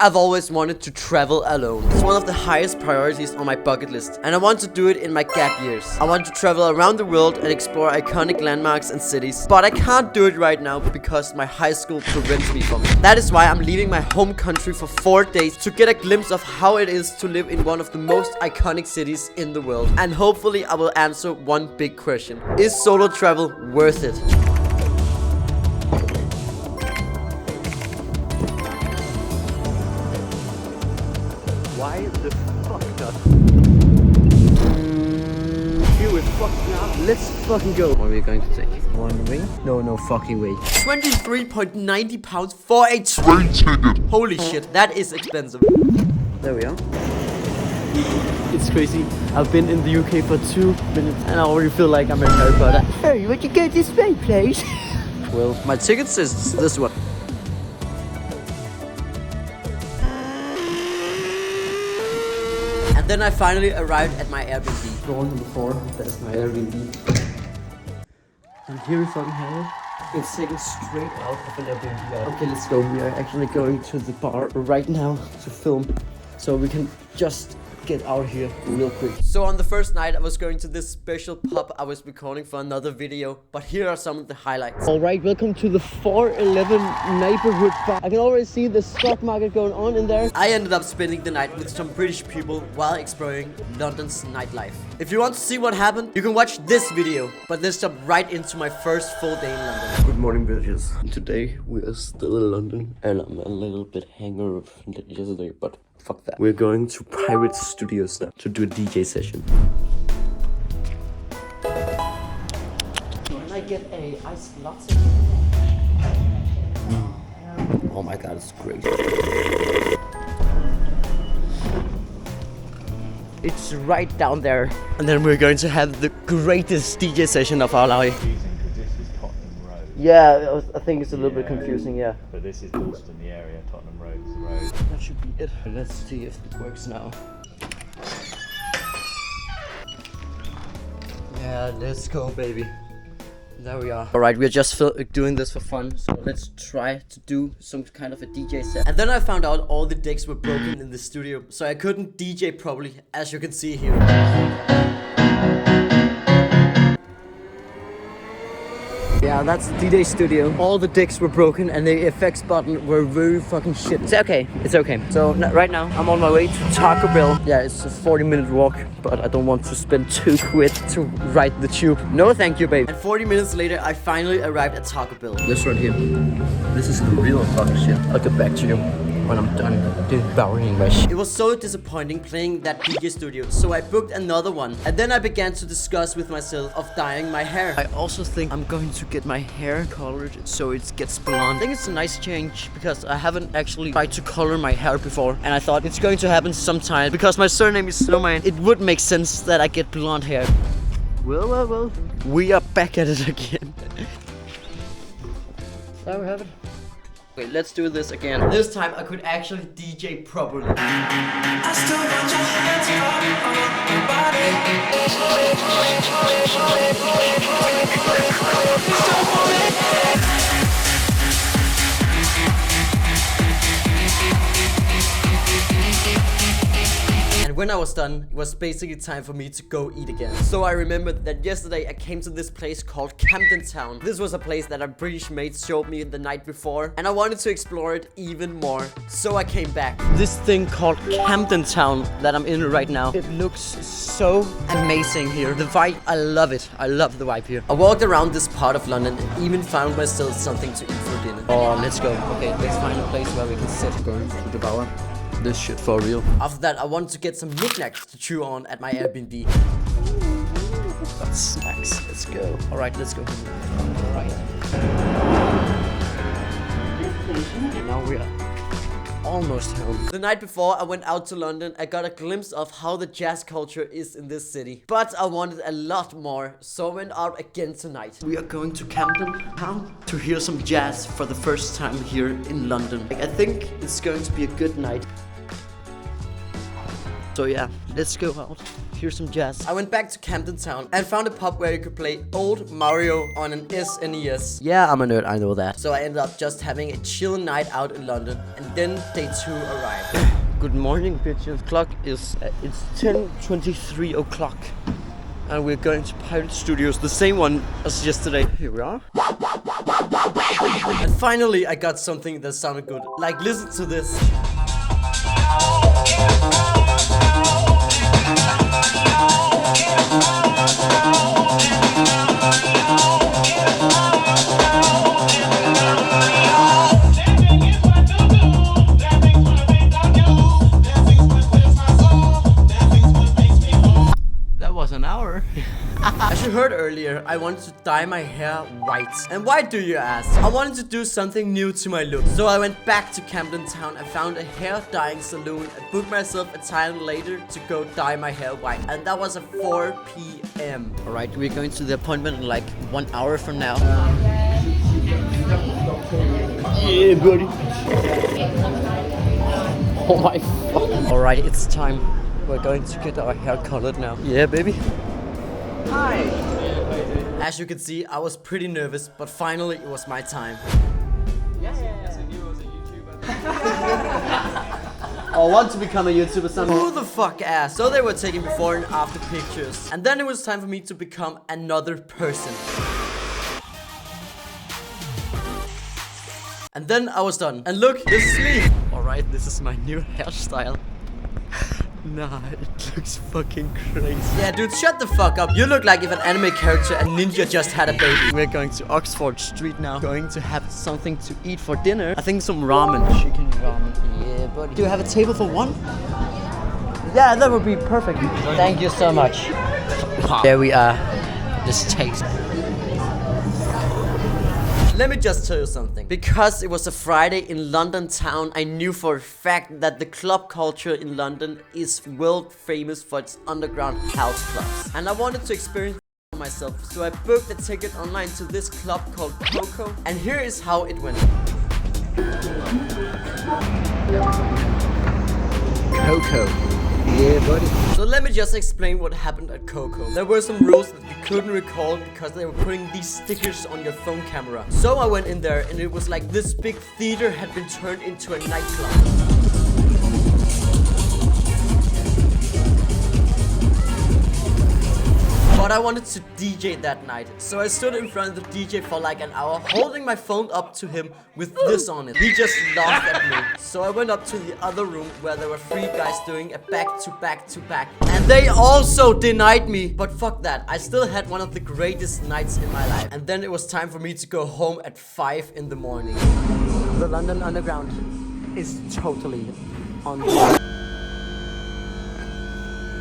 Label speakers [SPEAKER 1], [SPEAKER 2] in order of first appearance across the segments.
[SPEAKER 1] I've always wanted to travel alone. It's one of the highest priorities on my bucket list, and I want to do it in my gap years. I want to travel around the world and explore iconic landmarks and cities, but I can't do it right now because my high school prevents me from it. That is why I'm leaving my home country for 4 days to get a glimpse of how it is to live in one of the most iconic cities in the world. And hopefully I will answer one big question: is solo travel worth it? Why the fuck not? Here we fucking are. Let's fucking go. What are we going to take? One way? No fucking way. 23.90 pounds for a train ticket. Holy shit, that is expensive. There we are. It's crazy. I've been in the UK for 2 minutes and I already feel like I'm in Harry Potter. Hey, would you go this way, please? Well, my ticket says this one. And then I finally arrived at my Airbnb. Floor number 4, that's my Airbnb. And here we fucking have it. It's taken straight out of an Airbnb. Okay, let's go. We are actually going to the bar right now to film. So we can just get out here real quick. So on the first night I was going to this special pub I was recording for another video, but here are some of the highlights. Alright, welcome to the 411 neighborhood bar. I can already see the stock market going on in there. I ended up spending the night with some British people while exploring London's nightlife. If you want to see what happened, you can watch this video, but let's jump right into my first full day in London. Good morning, bitches. Today we are still in London and I'm a little bit hangover from yesterday, but fuck that. We're going to Pirate Studios now to do a DJ session. Can I get a iced latte? Oh my god, it's great. It's right down there. And then we're going to have the greatest DJ session of our life. Yeah, I think it's a little bit confusing, yeah.
[SPEAKER 2] But this is Dalston, the area, Tottenham Road is the road.
[SPEAKER 1] That should be it. Let's see if it works now. Yeah, let's go, baby. There we are. Alright, we're just doing this for fun, so let's try to do some kind of a DJ set. And then I found out all the decks were broken in the studio, so I couldn't DJ properly, as you can see here. Yeah, that's the DJ studio. All the decks were broken and the effects button were very fucking shit. It's okay, it's okay. So right now I'm on my way to Taco Bell. Yeah, it's a 40-minute walk, but I don't want to spend 2 quid to ride the tube. No thank you, babe. And 40 minutes later I finally arrived at Taco Bell. This right here. This is the real fucking shit. I'll get back to you when I'm done devouring my shit. It was so disappointing playing that DJ studio, so I booked another one. And then I began to discuss with myself of dyeing my hair. I also think I'm going to get my hair colored so it gets blonde. I think it's a nice change because I haven't actually tried to color my hair before, and I thought it's going to happen sometime. Because my surname is Snowman, it would make sense that I get blonde hair. Well. We are back at it again. There we have it. Okay, let's do this again. This time I could actually DJ properly. I still want your hands And when I was done, it was basically time for me to go eat again. So I remembered that yesterday I came to this place called Camden Town. This was a place that a British mate showed me the night before, and I wanted to explore it even more. So I came back. This thing called Camden Town that I'm in right now, it looks so amazing here. The vibe, I love it. I love the vibe here. I walked around this part of London and even found myself something to eat for dinner. Oh, let's go. Okay, let's find a place where we can sit. Going to devour this shit for real. After that, I wanted to get some knickknacks to chew on at my Airbnb. Got snacks. Let's go. Alright, let's go. Alright. Now we are almost home. The night before I went out to London, I got a glimpse of how the jazz culture is in this city. But I wanted a lot more, so I went out again tonight. We are going to Camden Town to hear some jazz for the first time here in London. I think it's going to be a good night. So yeah, let's go out. hear some jazz. I went back to Camden Town and found a pub where you could play old Mario on an SNES. Yeah, I'm a nerd, I know that. So I ended up just having a chill night out in London, and then day 2 arrived. Good morning, bitches. Clock is it's 10:23 o'clock, and we're going to Pirate Studios, the same one as yesterday. Here we are. And finally, I got something that sounded good. Like, listen to this. An hour. As you heard earlier, I wanted to dye my hair white. And why do you ask? I wanted to do something new to my look. So I went back to Camden Town and found a hair dyeing saloon and booked myself a time later to go dye my hair white. And that was at 4 p.m. Alright, we're going to the appointment in like 1 hour from now. Yeah, buddy. Oh my fuck. Alright, it's time. We're going to get our hair colored now. Yeah, baby. Hi. As you can see, I was pretty nervous, but finally it was my time. Yes, I knew I was a YouTuber. I want to become a YouTuber someday. Who the fuck asked? So they were taking before and after pictures. And then it was time for me to become another person. And then I was done. And look, this is me. Alright, this is my new hairstyle. Nah, it looks fucking crazy. Yeah, dude, shut the fuck up. You look like if an anime character and ninja just had a baby. We're going to Oxford Street now. Going to have something to eat for dinner. I think some ramen. Chicken ramen. Yeah, buddy. Do you have a table for one? Yeah, that would be perfect. Thank you so much. There we are. This taste. Let me just tell you something. Because it was a Friday in London town, I knew for a fact that the club culture in London is world famous for its underground house clubs. And I wanted to experience it myself, so I booked a ticket online to this club called Coco. And here is how it went. Coco. Yeah, buddy. So let me just explain what happened at Coco. There were some rules that you couldn't recall because they were putting these stickers on your phone camera. So I went in there and it was like this big theater had been turned into a nightclub. But I wanted to DJ that night, so I stood in front of the DJ for like an hour, holding my phone up to him with this on it. He just laughed at me, so I went up to the other room where there were 3 guys doing a back-to-back, and they also denied me. But fuck that, I still had one of the greatest nights in my life. And then it was time for me to go home at 5 in the morning. The London Underground is totally on fire.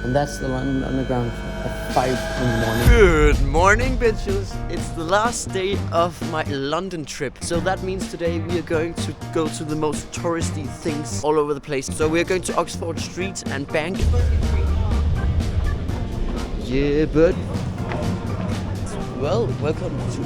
[SPEAKER 1] And that's the London Underground at 5 in the morning. Good morning, bitches. It's the last day of my London trip. So that means today we are going to go to the most touristy things all over the place. So we are going to Oxford Street and Bank. Yeah, bud. Well, welcome to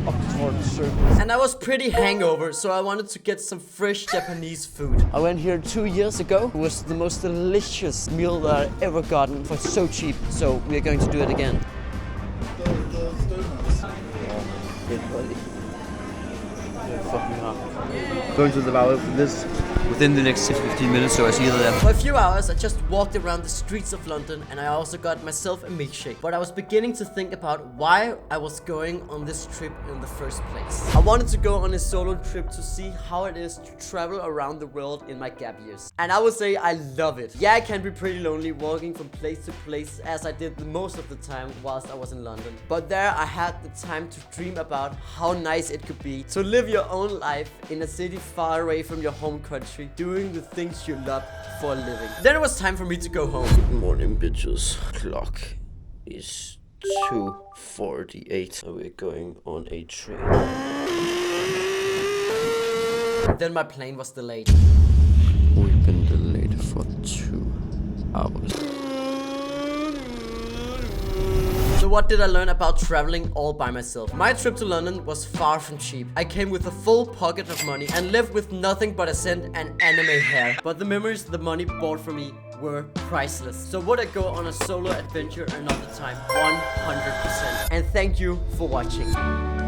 [SPEAKER 1] Oxford Circus. And I was pretty hangover, so I wanted to get some fresh Japanese food. I went here 2 years ago. It was the most delicious meal that I ever gotten for so cheap. So we're going to do it again. Going to the bar for this within the next 15 minutes, so I see you there. For a few hours, I just walked around the streets of London and I also got myself a milkshake. But I was beginning to think about why I was going on this trip in the first place. I wanted to go on a solo trip to see how it is to travel around the world in my gap years. And I would say I love it. Yeah, I can be pretty lonely walking from place to place, as I did most of the time whilst I was in London. But there I had the time to dream about how nice it could be to live your own life in a city far away from your home country, doing the things you love for a living. Then it was time for me to go home. Good morning, bitches. Clock is 2:48 and we're going on a train. Then my plane was delayed. We've been delayed for 2 hours. So what did I learn about traveling all by myself? My trip to London was far from cheap. I came with a full pocket of money and left with nothing but a cent and anime hair. But the memories the money bought for me were priceless. So would I go on a solo adventure another time? 100%. And thank you for watching.